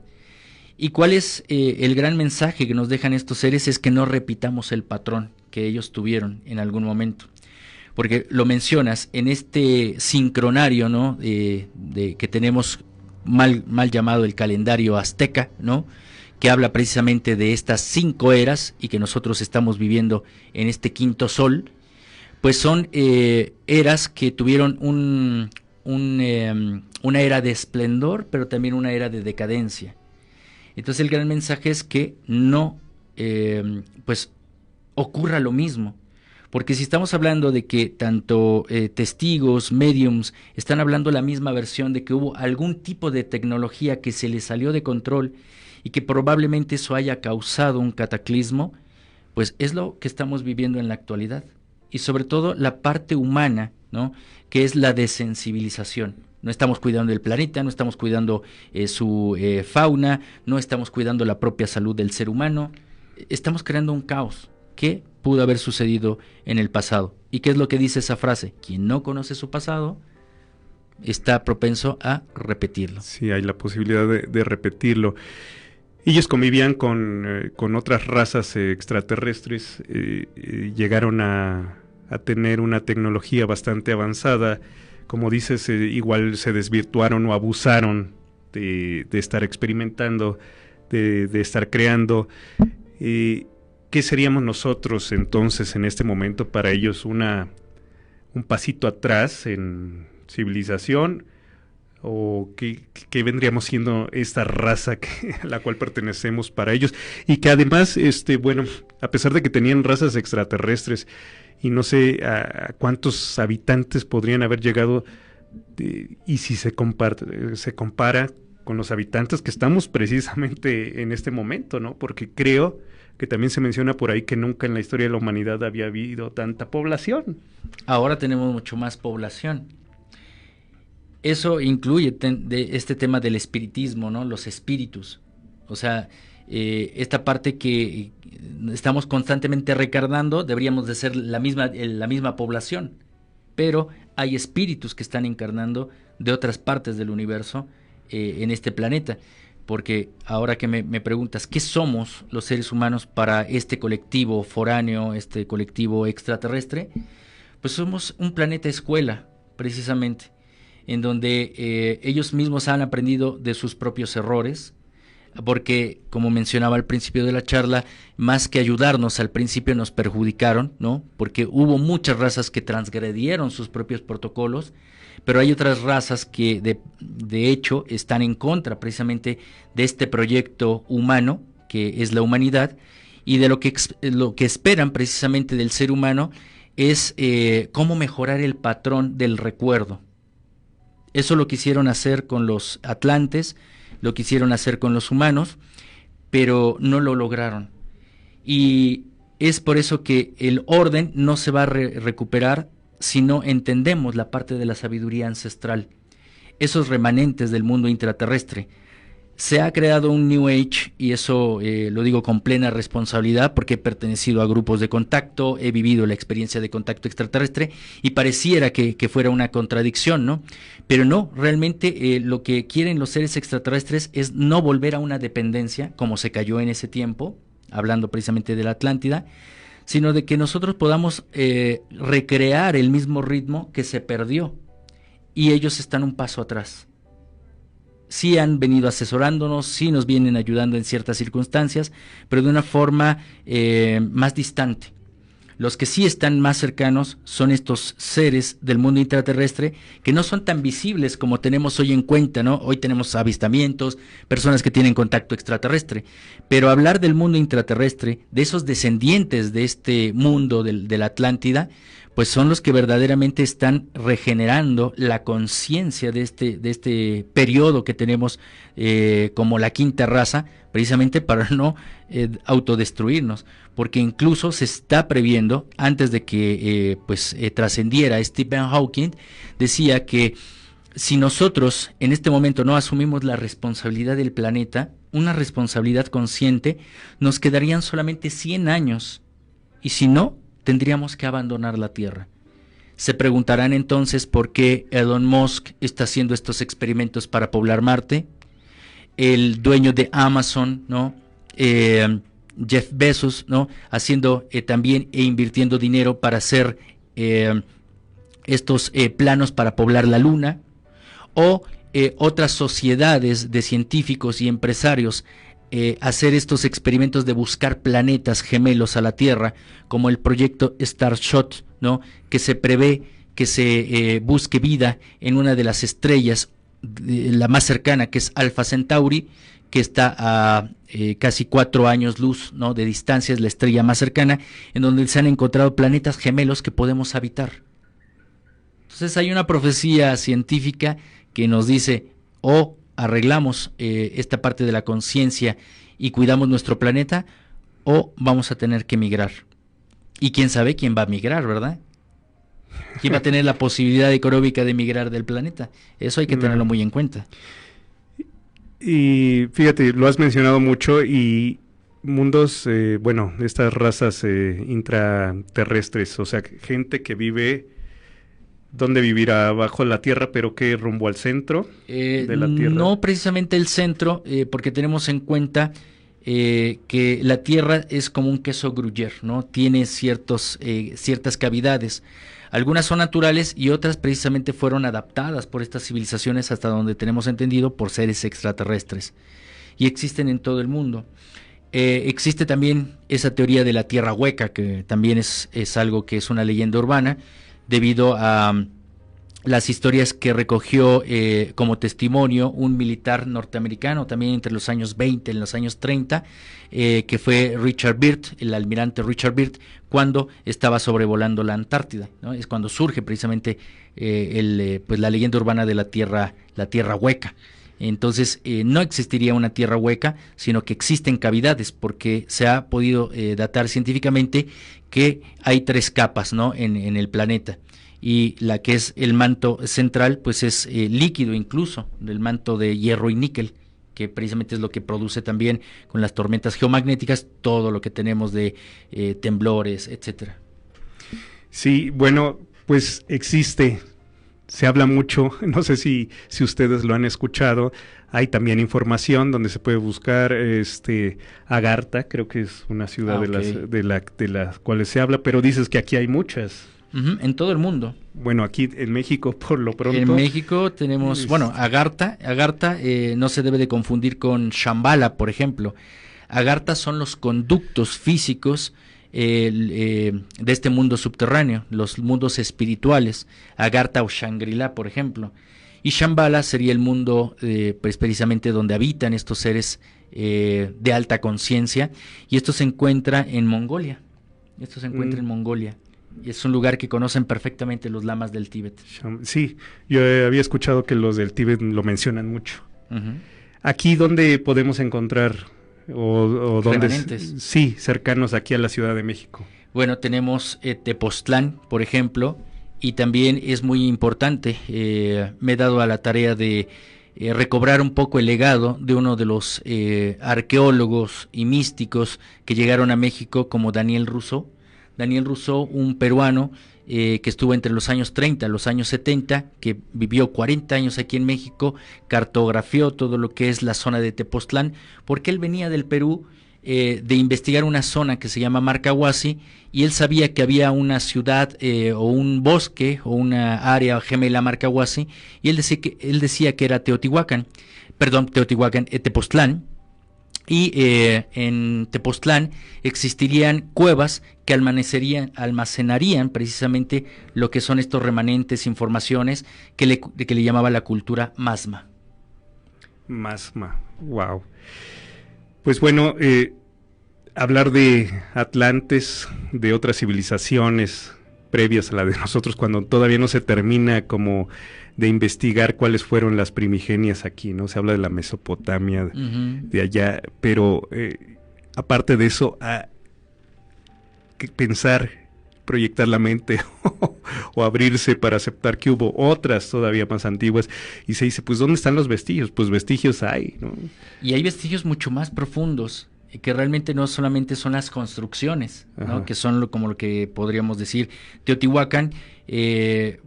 [SPEAKER 3] ¿Y cuál es el gran mensaje que nos dejan estos seres? Es que no repitamos el patrón que ellos tuvieron en algún momento. Porque lo mencionas, en este sincronario, ¿no? Que tenemos mal llamado el calendario azteca, ¿no? Que habla precisamente de estas 5 eras y que nosotros estamos viviendo en este quinto sol, pues son eras que tuvieron una era de esplendor, pero también una era de decadencia. Entonces el gran mensaje es que no pues ocurra lo mismo, porque si estamos hablando de que tanto testigos, mediums, están hablando la misma versión de que hubo algún tipo de tecnología que se les salió de control y que probablemente eso haya causado un cataclismo, pues es lo que estamos viviendo en la actualidad. Y sobre todo la parte humana, ¿no? Que es la desensibilización. No estamos cuidando del planeta, no estamos cuidando su fauna, no estamos cuidando la propia salud del ser humano. Estamos creando un caos que pudo haber sucedido en el pasado. ¿Y qué es lo que dice esa frase? Quien no conoce su pasado está propenso a repetirlo.
[SPEAKER 2] Sí, hay la posibilidad de repetirlo. Ellos convivían con otras razas extraterrestres, llegaron a tener una tecnología bastante avanzada. Como dices, igual se desvirtuaron o abusaron de estar experimentando, de estar creando. ¿Qué seríamos nosotros entonces en este momento para ellos? ¿Un pasito atrás en civilización? ¿O qué vendríamos siendo esta raza a la cual pertenecemos para ellos? Y que además, bueno, a pesar de que tenían razas extraterrestres, y no sé a cuántos habitantes podrían haber llegado, y si se compara con los habitantes que estamos precisamente en este momento, ¿no? Porque creo que también se menciona por ahí que nunca en la historia de la humanidad había habido tanta población.
[SPEAKER 3] Ahora tenemos mucho más población. Eso incluye este tema del espiritismo, ¿no? Los espíritus. O sea, esta parte que estamos constantemente recarnando, deberíamos de ser la misma población, pero hay espíritus que están encarnando de otras partes del universo en este planeta, porque ahora que me preguntas, ¿qué somos los seres humanos para este colectivo foráneo, este colectivo extraterrestre? Pues somos un planeta escuela, precisamente, en donde ellos mismos han aprendido de sus propios errores, porque, como mencionaba al principio de la charla, más que ayudarnos al principio nos perjudicaron, ¿no? Porque hubo muchas razas que transgredieron sus propios protocolos, pero hay otras razas que de hecho están en contra precisamente de este proyecto humano, que es la humanidad, y de lo que esperan precisamente del ser humano es cómo mejorar el patrón del recuerdo. Eso lo quisieron hacer con los atlantes, lo quisieron hacer con los humanos, pero no lo lograron. Y es por eso que el orden no se va a recuperar si no entendemos la parte de la sabiduría ancestral, esos remanentes del mundo intraterrestre. Se ha creado un New Age, y eso lo digo con plena responsabilidad porque he pertenecido a grupos de contacto, he vivido la experiencia de contacto extraterrestre y pareciera que fuera una contradicción, ¿no? Pero no, realmente lo que quieren los seres extraterrestres es no volver a una dependencia, como se cayó en ese tiempo, hablando precisamente de la Atlántida, sino de que nosotros podamos recrear el mismo ritmo que se perdió, y ellos están un paso atrás. Sí han venido asesorándonos, sí nos vienen ayudando en ciertas circunstancias, pero de una forma más distante. Los que sí están más cercanos son estos seres del mundo intraterrestre que no son tan visibles como tenemos hoy en cuenta, ¿no? Hoy tenemos avistamientos, personas que tienen contacto extraterrestre, pero hablar del mundo intraterrestre, de esos descendientes de este mundo de la Atlántida, pues son los que verdaderamente están regenerando la conciencia de este periodo que tenemos como la quinta raza, precisamente para no autodestruirnos, porque incluso se está previendo, antes de que trascendiera Stephen Hawking, decía que si nosotros en este momento no asumimos la responsabilidad del planeta, una responsabilidad consciente, nos quedarían solamente 100 años, y si no, tendríamos que abandonar la Tierra. Se preguntarán entonces por qué Elon Musk está haciendo estos experimentos para poblar Marte, el dueño de Amazon, ¿no? Jeff Bezos, ¿no? Haciendo también e invirtiendo dinero para hacer estos planos para poblar la Luna, o otras sociedades de científicos y empresarios hacer estos experimentos de buscar planetas gemelos a la Tierra, como el proyecto Starshot, ¿no? Que se prevé que se busque vida en una de las estrellas, la más cercana, que es Alpha Centauri, que está a casi 4 años luz, ¿no? de distancia, es la estrella más cercana, en donde se han encontrado planetas gemelos que podemos habitar. Entonces hay una profecía científica que nos dice, o arreglamos esta parte de la conciencia y cuidamos nuestro planeta, o vamos a tener que migrar. Y quién sabe quién va a migrar, ¿verdad? ¿Quién va a tener la posibilidad económica de migrar del planeta? Eso hay que tenerlo muy en cuenta.
[SPEAKER 2] Y fíjate, lo has mencionado mucho, y mundos, estas razas intraterrestres, o sea, gente que vive... ¿Dónde vivirá? ¿Bajo la Tierra, pero qué, rumbo al centro de la Tierra?
[SPEAKER 3] No precisamente el centro, porque tenemos en cuenta que la Tierra es como un queso gruyère, ¿no? Tiene ciertas cavidades. Algunas son naturales y otras precisamente fueron adaptadas por estas civilizaciones, hasta donde tenemos entendido, por seres extraterrestres. Y existen en todo el mundo. Existe también esa teoría de la Tierra hueca, que también es algo que es una leyenda urbana, debido a las historias que recogió como testimonio un militar norteamericano, también entre los años 20, en los años 30, que fue Richard Byrd, el almirante Richard Byrd, cuando estaba sobrevolando la Antártida, ¿no? Es cuando surge precisamente la leyenda urbana de la tierra hueca. Entonces no existiría una tierra hueca, sino que existen cavidades, porque se ha podido datar científicamente que hay 3 capas, ¿no? en el planeta, y la que es el manto central pues es líquido, incluso del manto de hierro y níquel, que precisamente es lo que produce también con las tormentas geomagnéticas todo lo que tenemos de temblores, etcétera.
[SPEAKER 2] Sí, bueno, pues existe. Se habla mucho, no sé si ustedes lo han escuchado, hay también información donde se puede buscar Agartha, creo que es una ciudad de las cuales se habla, pero dices que aquí hay muchas.
[SPEAKER 3] En todo el mundo.
[SPEAKER 2] Bueno, aquí en México por lo pronto.
[SPEAKER 3] En México tenemos, Agartha no se debe de confundir con Shambhala, por ejemplo. Agartha son los conductos físicos de este mundo subterráneo, los mundos espirituales, Agartha o Shangri-La, por ejemplo, y Shambhala sería el mundo pues precisamente donde habitan estos seres de alta conciencia, y esto se encuentra en Mongolia. Y es un lugar que conocen perfectamente los lamas del Tíbet.
[SPEAKER 2] Sí, yo había escuchado que los del Tíbet lo mencionan mucho. Aquí, ¿dónde podemos encontrar o dónde? Sí, cercanos aquí a la Ciudad de México.
[SPEAKER 3] Bueno, tenemos Tepoztlán, por ejemplo, y también es muy importante, me he dado a la tarea de recobrar un poco el legado de uno de los arqueólogos y místicos que llegaron a México, como Daniel Rousseau. Daniel Rousseau, un peruano que estuvo entre los años 30 y los años 70, que vivió 40 años aquí en México, cartografió todo lo que es la zona de Tepoztlán, porque él venía del Perú de investigar una zona que se llama Marcahuasi, y él sabía que había una ciudad o un bosque o una área gemela a Marcahuasi, y él decía que era Tepoztlán, y en Tepoztlán existirían cuevas que almacenarían precisamente lo que son estos remanentes, informaciones que le llamaba la cultura Masma.
[SPEAKER 2] Masma, wow. Pues bueno, hablar de Atlantes, de otras civilizaciones, previas a la de nosotros, cuando todavía no se termina como de investigar cuáles fueron las primigenias aquí, ¿no? Se habla de la Mesopotamia, de allá, pero aparte de eso, que pensar, proyectar la mente o abrirse para aceptar que hubo otras todavía más antiguas, y se dice, pues ¿dónde están los vestigios? Pues vestigios hay, ¿no?
[SPEAKER 3] Y hay vestigios mucho más profundos, que realmente no solamente son las construcciones, ¿no? Que son como lo que podríamos decir. Teotihuacán,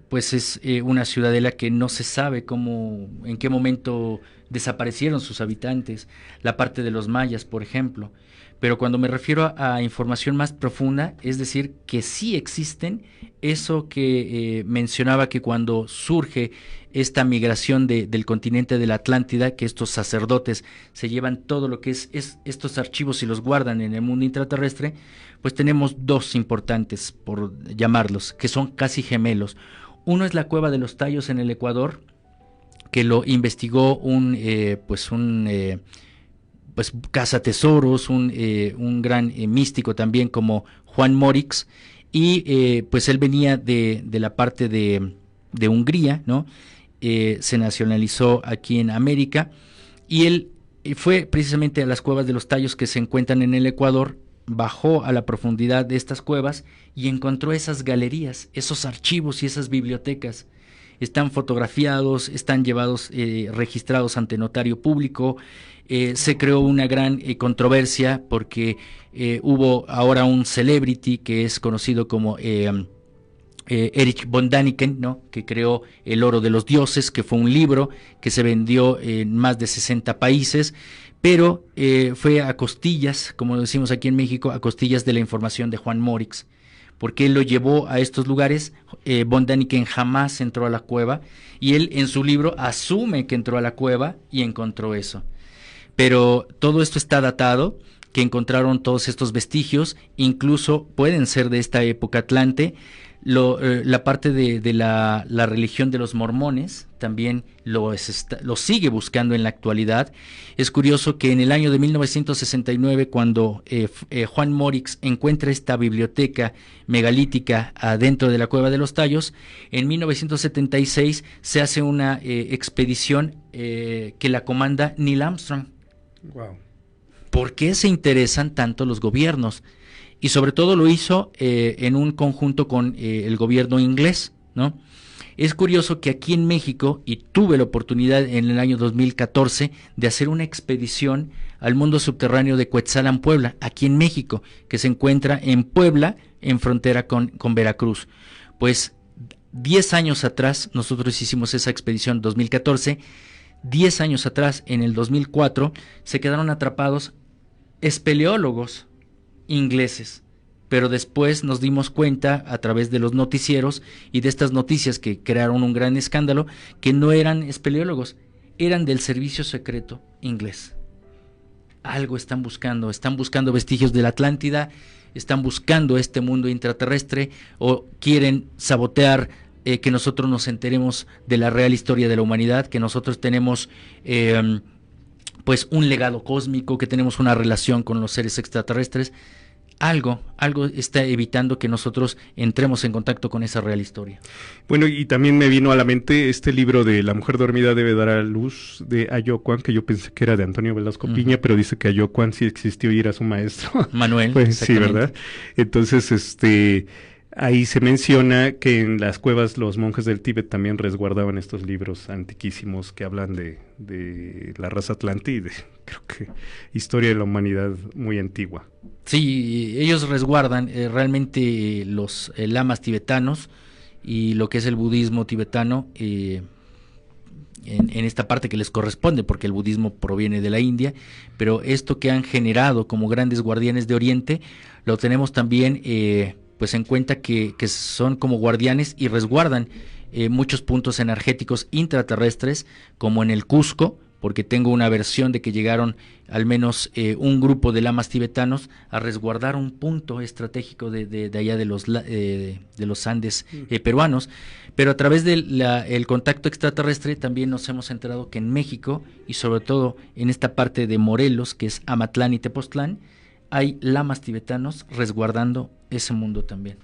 [SPEAKER 3] pues es una ciudadela que no se sabe en qué momento desaparecieron sus habitantes, la parte de los mayas, por ejemplo. Pero cuando me refiero a información más profunda, es decir, que sí existen, eso que mencionaba, que cuando surge esta migración del continente de la Atlántida, que estos sacerdotes se llevan todo lo que es estos archivos y los guardan en el mundo intraterrestre, pues tenemos dos importantes, por llamarlos, que son casi gemelos. Uno es la Cueva de los Tallos en el Ecuador, que lo investigó un cazatesoros, un gran místico también como Juan Morix, y pues él venía de la parte de Hungría, ¿no? Se nacionalizó aquí en América, y él fue precisamente a las cuevas de los Tallos que se encuentran en el Ecuador, bajó a la profundidad de estas cuevas y encontró esas galerías, esos archivos y esas bibliotecas. Están fotografiados, están llevados, registrados ante notario público. Se creó una gran controversia porque hubo ahora un celebrity que es conocido como Erich von Däniken, ¿no? Que creó El Oro de los Dioses, que fue un libro que se vendió en más de 60 países, pero fue a costillas, como decimos aquí en México, a costillas de la información de Juan Morix, porque él lo llevó a estos lugares. Von Däniken jamás entró a la cueva, y él en su libro asume que entró a la cueva y encontró eso. Pero todo esto está datado, que encontraron todos estos vestigios, incluso pueden ser de esta época atlante. La parte de la religión de los mormones también lo sigue buscando en la actualidad. Es curioso que en el año de 1969, cuando Juan Morix encuentra esta biblioteca megalítica adentro de la Cueva de los Tallos, en 1976 se hace una expedición que la comanda Neil Armstrong.
[SPEAKER 2] Wow.
[SPEAKER 3] ¿Por qué se interesan tanto los gobiernos? Y sobre todo lo hizo en un conjunto con el gobierno inglés, ¿no? Es curioso que aquí en México, y tuve la oportunidad en el año 2014 de hacer una expedición al mundo subterráneo de Cuetzalan, Puebla, aquí en México, que se encuentra en Puebla, en frontera con Veracruz. Pues 10 años atrás, nosotros hicimos esa expedición 2014, 10 años atrás, en el 2004, se quedaron atrapados espeleólogos ingleses, pero después nos dimos cuenta a través de los noticieros y de estas noticias que crearon un gran escándalo, que no eran espeleólogos, eran del servicio secreto inglés. Algo están buscando vestigios de la Atlántida, están buscando este mundo intraterrestre, o quieren sabotear que nosotros nos enteremos de la real historia de la humanidad, que nosotros tenemos pues un legado cósmico, que tenemos una relación con los seres extraterrestres. Algo está evitando que nosotros entremos en contacto con esa real historia.
[SPEAKER 2] Bueno, y también me vino a la mente este libro de La mujer dormida debe dar a luz, de Ayocuan, que yo pensé que era de Antonio Velasco Piña, pero dice que Ayocuan sí existió y era su maestro.
[SPEAKER 3] Manuel.
[SPEAKER 2] Pues sí, ¿verdad? Entonces, ahí se menciona que en las cuevas los monjes del Tíbet también resguardaban estos libros antiquísimos que hablan de la raza atlante, creo que historia de la humanidad muy antigua.
[SPEAKER 3] Sí, ellos resguardan realmente los lamas tibetanos y lo que es el budismo tibetano en esta parte que les corresponde, porque el budismo proviene de la India, pero esto que han generado como grandes guardianes de Oriente, lo tenemos también pues en cuenta que son como guardianes y resguardan muchos puntos energéticos intraterrestres, como en el Cusco, porque tengo una versión de que llegaron al menos un grupo de lamas tibetanos a resguardar un punto estratégico de allá de los Andes peruanos. Pero a través del contacto extraterrestre también nos hemos enterado que en México, y sobre todo en esta parte de Morelos, que es Amatlán y Tepoztlán, hay lamas tibetanos resguardando ese mundo también.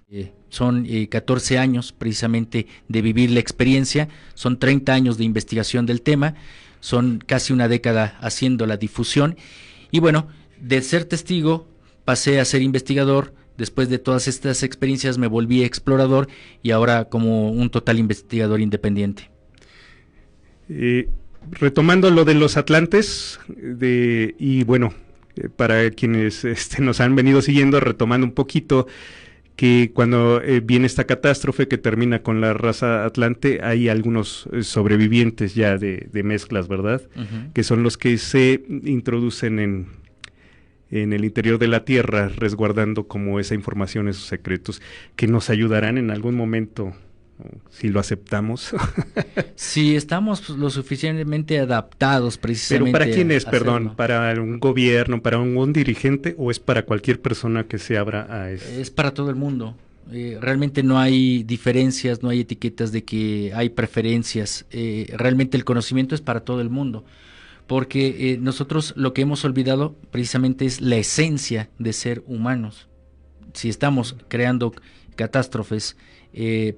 [SPEAKER 3] Son 14 años precisamente de vivir la experiencia, son 30 años de investigación del tema, son casi una década haciendo la difusión, y bueno, de ser testigo pasé a ser investigador. Después de todas estas experiencias me volví explorador y ahora como un total investigador independiente.
[SPEAKER 2] Retomando lo de los atlantes, y bueno, para quienes nos han venido siguiendo, retomando un poquito, que cuando viene esta catástrofe que termina con la raza atlante, hay algunos sobrevivientes ya de mezclas, ¿verdad? Uh-huh. Que son los que se introducen en el interior de la Tierra, resguardando como esa información, esos secretos, que nos ayudarán en algún momento, si lo aceptamos.
[SPEAKER 3] Si estamos lo suficientemente adaptados precisamente.
[SPEAKER 2] ¿Pero para quién es, perdón? ¿Para un gobierno, para un dirigente, o es para cualquier persona que se abra a eso?
[SPEAKER 3] Es para todo el mundo. Realmente no hay diferencias, no hay etiquetas de que hay preferencias. Realmente el conocimiento es para todo el mundo. Porque nosotros lo que hemos olvidado precisamente es la esencia de ser humanos. Si estamos creando catástrofes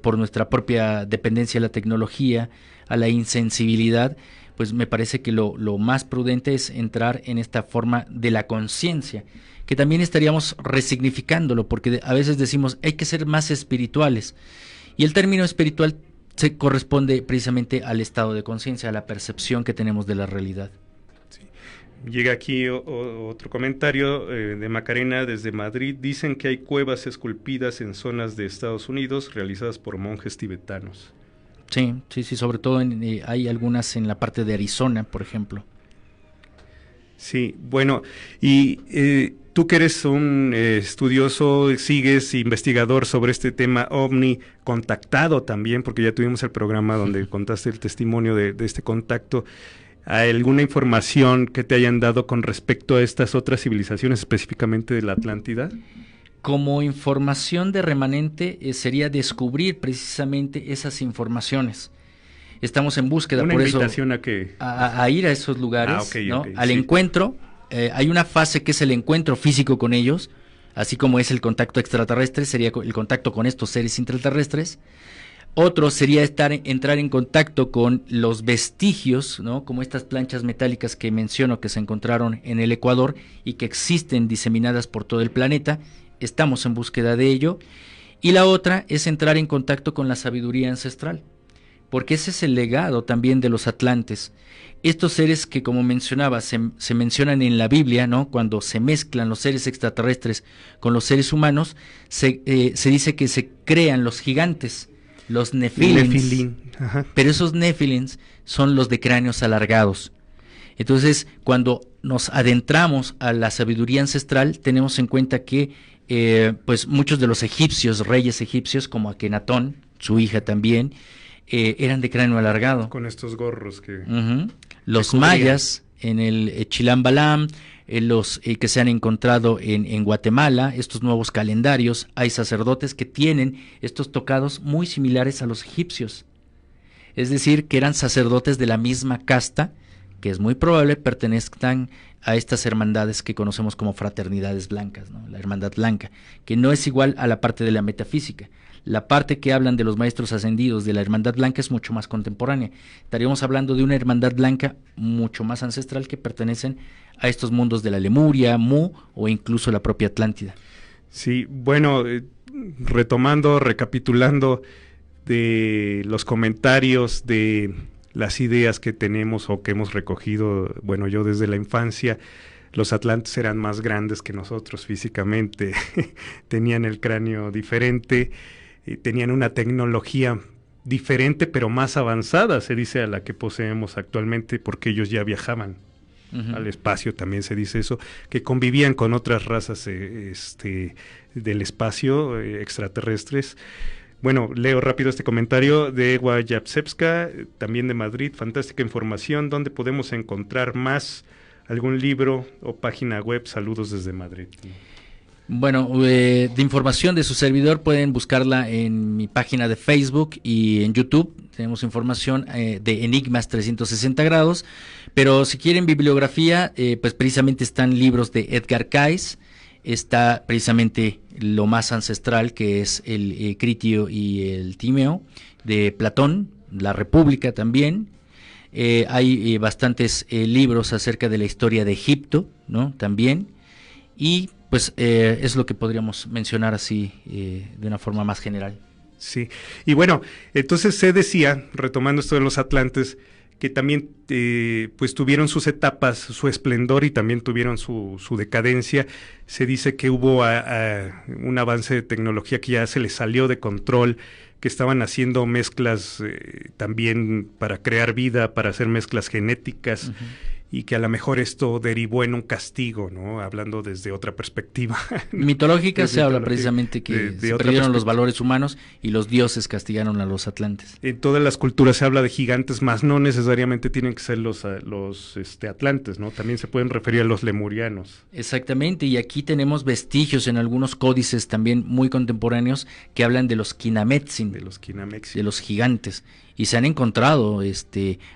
[SPEAKER 3] por nuestra propia dependencia a la tecnología, a la insensibilidad, pues me parece que lo más prudente es entrar en esta forma de la conciencia, que también estaríamos resignificándolo, porque a veces decimos hay que ser más espirituales, y el término espiritual se corresponde precisamente al estado de conciencia, a la percepción que tenemos de la realidad.
[SPEAKER 2] Llega aquí otro comentario de Macarena desde Madrid. Dicen que hay cuevas esculpidas en zonas de Estados Unidos realizadas por monjes tibetanos.
[SPEAKER 3] Sí, sobre todo hay algunas en la parte de Arizona, por ejemplo.
[SPEAKER 2] Sí, bueno, y tú que eres un estudioso, sigues investigador sobre este tema OVNI, contactado también, porque ya tuvimos el programa donde contaste el testimonio de este contacto. ¿Hay alguna información que te hayan dado con respecto a estas otras civilizaciones, específicamente de la Atlántida?
[SPEAKER 3] Como información de remanente sería descubrir precisamente esas informaciones. Estamos en búsqueda,
[SPEAKER 2] una
[SPEAKER 3] por
[SPEAKER 2] invitación
[SPEAKER 3] eso,
[SPEAKER 2] a que
[SPEAKER 3] a ir a esos lugares,
[SPEAKER 2] okay,
[SPEAKER 3] ¿no?
[SPEAKER 2] Okay,
[SPEAKER 3] al
[SPEAKER 2] sí.
[SPEAKER 3] encuentro. Hay una fase que es el encuentro físico con ellos, así como es el contacto extraterrestre, sería el contacto con estos seres intraterrestres. Otro sería entrar en contacto con los vestigios, ¿no? Como estas planchas metálicas que menciono que se encontraron en el Ecuador y que existen diseminadas por todo el planeta. Estamos en búsqueda de ello. Y la otra es entrar en contacto con la sabiduría ancestral, porque ese es el legado también de los atlantes. Estos seres que, como mencionaba, se mencionan en la Biblia, ¿no? Cuando se mezclan los seres extraterrestres con los seres humanos, se dice que se crean los gigantes, los nefilins, pero esos nefilins son los de cráneos alargados. Entonces, cuando nos adentramos a la sabiduría ancestral, tenemos en cuenta que pues muchos de los egipcios, reyes egipcios, como Akenatón, su hija también, eran de cráneo alargado.
[SPEAKER 2] Con estos gorros que...
[SPEAKER 3] Los mayas, en el Chilambalam, los que se han encontrado en Guatemala, estos nuevos calendarios, hay sacerdotes que tienen estos tocados muy similares a los egipcios. Es decir, que eran sacerdotes de la misma casta, que es muy probable pertenezcan a estas hermandades que conocemos como fraternidades blancas, ¿no? La hermandad blanca, que no es igual a la parte de la metafísica. La parte que hablan de los maestros ascendidos de la hermandad blanca es mucho más contemporánea. Estaríamos hablando de una hermandad blanca mucho más ancestral que pertenecen a estos mundos de la Lemuria, Mu o incluso la propia Atlántida.
[SPEAKER 2] Sí, bueno, retomando, recapitulando de los comentarios de las ideas que tenemos o que hemos recogido, bueno, yo desde la infancia, los atlantes eran más grandes que nosotros físicamente, tenían el cráneo diferente, tenían una tecnología diferente pero más avanzada, se dice, a la que poseemos actualmente, porque ellos ya viajaban al espacio, también se dice eso, que convivían con otras razas del espacio, extraterrestres. Bueno, leo rápido este comentario de Guayapsepska, también de Madrid. Fantástica información. ¿Dónde podemos encontrar más? ¿Algún libro o página web? Saludos desde Madrid.
[SPEAKER 3] Bueno, de información de su servidor pueden buscarla en mi página de Facebook y en YouTube. Tenemos información de Enigmas 360 grados. Pero si quieren bibliografía, pues precisamente están libros de Edgar Cayce, está precisamente lo más ancestral, que es el Critio y el Timeo de Platón, la República también. Hay bastantes libros acerca de la historia de Egipto, ¿no? También. Y pues es lo que podríamos mencionar así de una forma más general.
[SPEAKER 2] Sí, y bueno, entonces se decía, retomando esto de los atlantes, que también pues tuvieron sus etapas, su esplendor y también tuvieron su decadencia. Se dice que hubo un avance de tecnología que ya se les salió de control, que estaban haciendo mezclas también para crear vida, para hacer mezclas genéticas. Uh-huh. Y que a lo mejor esto derivó en un castigo, ¿no? Hablando desde otra perspectiva.
[SPEAKER 3] Mitológica se habla precisamente que se perdieron los valores humanos y los dioses castigaron a los atlantes.
[SPEAKER 2] En todas las culturas se habla de gigantes, más no necesariamente tienen que ser los atlantes, ¿no? También se pueden referir a los lemurianos.
[SPEAKER 3] Exactamente, y aquí tenemos vestigios en algunos códices también muy contemporáneos que hablan de los Kinametsin.
[SPEAKER 2] De los Kinametsin.
[SPEAKER 3] De los gigantes. Y se han encontrado,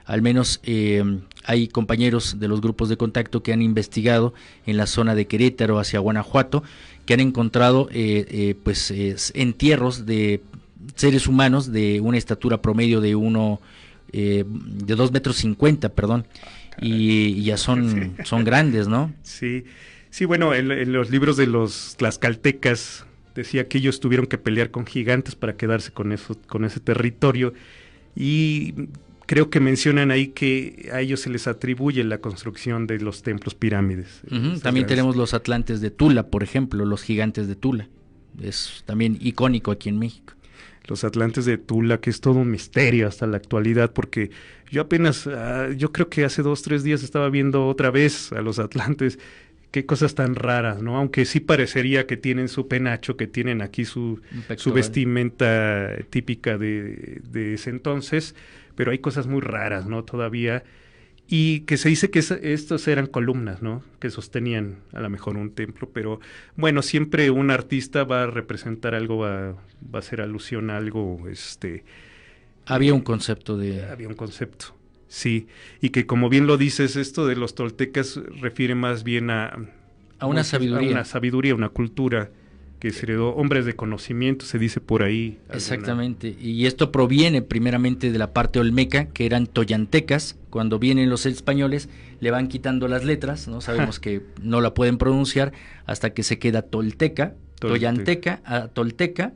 [SPEAKER 3] al menos hay compañeros de los grupos de contacto que han investigado en la zona de Querétaro hacia Guanajuato, que han encontrado entierros de seres humanos de una estatura promedio de 2,50 metros, perdón, y ya son grandes, ¿no?
[SPEAKER 2] Sí, bueno, en los libros de los tlaxcaltecas decía que ellos tuvieron que pelear con gigantes para quedarse con ese territorio. Y creo que mencionan ahí que a ellos se les atribuye la construcción de los templos pirámides.
[SPEAKER 3] Uh-huh. También tenemos los atlantes de Tula, por ejemplo, los gigantes de Tula. Es también icónico aquí en México.
[SPEAKER 2] Los atlantes de Tula, que es todo un misterio hasta la actualidad, porque yo yo creo que hace 2-3 días estaba viendo otra vez a los atlantes. Qué cosas tan raras, ¿no? Aunque sí parecería que tienen su penacho, que tienen aquí su vestimenta típica de ese entonces, pero hay cosas muy raras, ¿no? Todavía, y que se dice que estos eran columnas, ¿no? Que sostenían a lo mejor un templo, pero bueno, siempre un artista va a representar algo, va a hacer alusión a algo,
[SPEAKER 3] Había un concepto.
[SPEAKER 2] Sí, y que como bien lo dices, esto de los toltecas refiere más bien a
[SPEAKER 3] una sabiduría.
[SPEAKER 2] A una sabiduría, una cultura que se heredó, hombres de conocimiento, se dice por ahí.
[SPEAKER 3] Exactamente, y esto proviene primeramente de la parte olmeca, que eran toyantecas. Cuando vienen los españoles le van quitando las letras, ¿no? Sabemos que no la pueden pronunciar hasta que se queda tolteca, toyanteca a tolteca,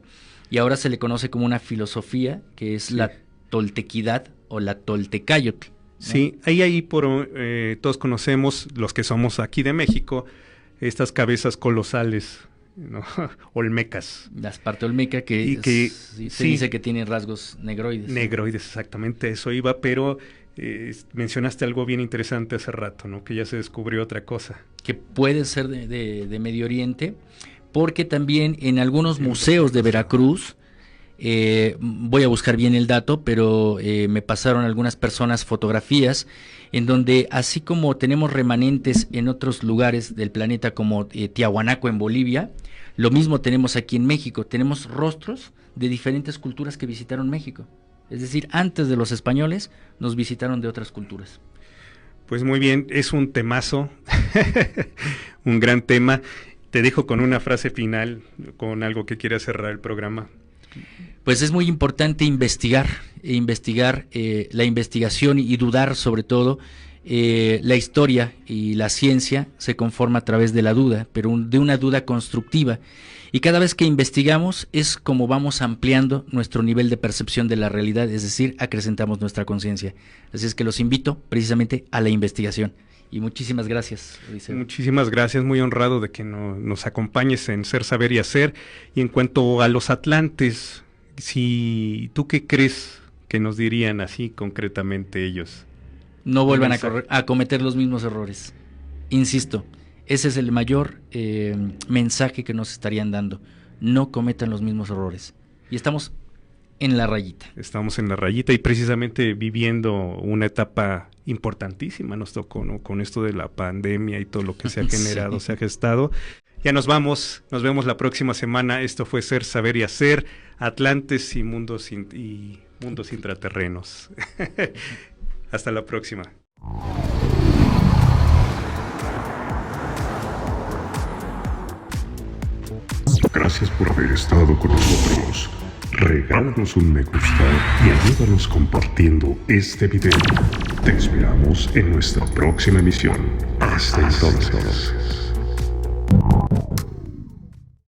[SPEAKER 3] y ahora se le conoce como una filosofía que es la toltequidad o la toltecayotl, ¿no?
[SPEAKER 2] Sí, ahí todos conocemos, los que somos aquí de México, estas cabezas colosales, ¿no? Olmecas.
[SPEAKER 3] Las parte olmeca se dice que tienen rasgos negroides.
[SPEAKER 2] Negroides, exactamente, eso iba, pero mencionaste algo bien interesante hace rato, ¿no? Que ya se descubrió otra cosa.
[SPEAKER 3] Que puede ser de Medio Oriente, porque también en algunos museos de Veracruz, voy a buscar bien el dato, pero me pasaron algunas personas fotografías en donde, así como tenemos remanentes en otros lugares del planeta como Tiahuanaco en Bolivia, lo mismo tenemos aquí en México. Tenemos rostros de diferentes culturas que visitaron México. Es decir, antes de los españoles nos visitaron de otras culturas.
[SPEAKER 2] Pues muy bien, es un temazo, un gran tema. Te dejo con una frase final, con algo que quieras cerrar el programa.
[SPEAKER 3] Pues es muy importante investigar la investigación y dudar sobre todo. La historia y la ciencia se conforma a través de la duda, pero de una duda constructiva. Y cada vez que investigamos es como vamos ampliando nuestro nivel de percepción de la realidad, es decir, acrecentamos nuestra conciencia. Así es que los invito precisamente a la investigación. Y muchísimas gracias, Odiseo.
[SPEAKER 2] Muchísimas gracias, muy honrado de que nos acompañes en Ser, Saber y Hacer. Y en cuanto a los atlantes, ¿tú qué crees que nos dirían así concretamente ellos?
[SPEAKER 3] No vuelvan a cometer los mismos errores. Insisto, ese es el mayor mensaje que nos estarían dando. No cometan los mismos errores. Y estamos en la rayita.
[SPEAKER 2] Estamos en la rayita y precisamente viviendo una etapa importantísima nos tocó, ¿no? Con esto de la pandemia y todo lo que se ha generado, sí. Se ha gestado. Ya nos vamos, nos vemos la próxima semana. Esto fue Ser, Saber y Hacer, Atlantes y mundos intraterrenos. Hasta la próxima.
[SPEAKER 1] Gracias por haber estado con nosotros. Regálanos un me gusta y ayúdanos compartiendo este video. Te esperamos en nuestra próxima emisión. Hasta entonces.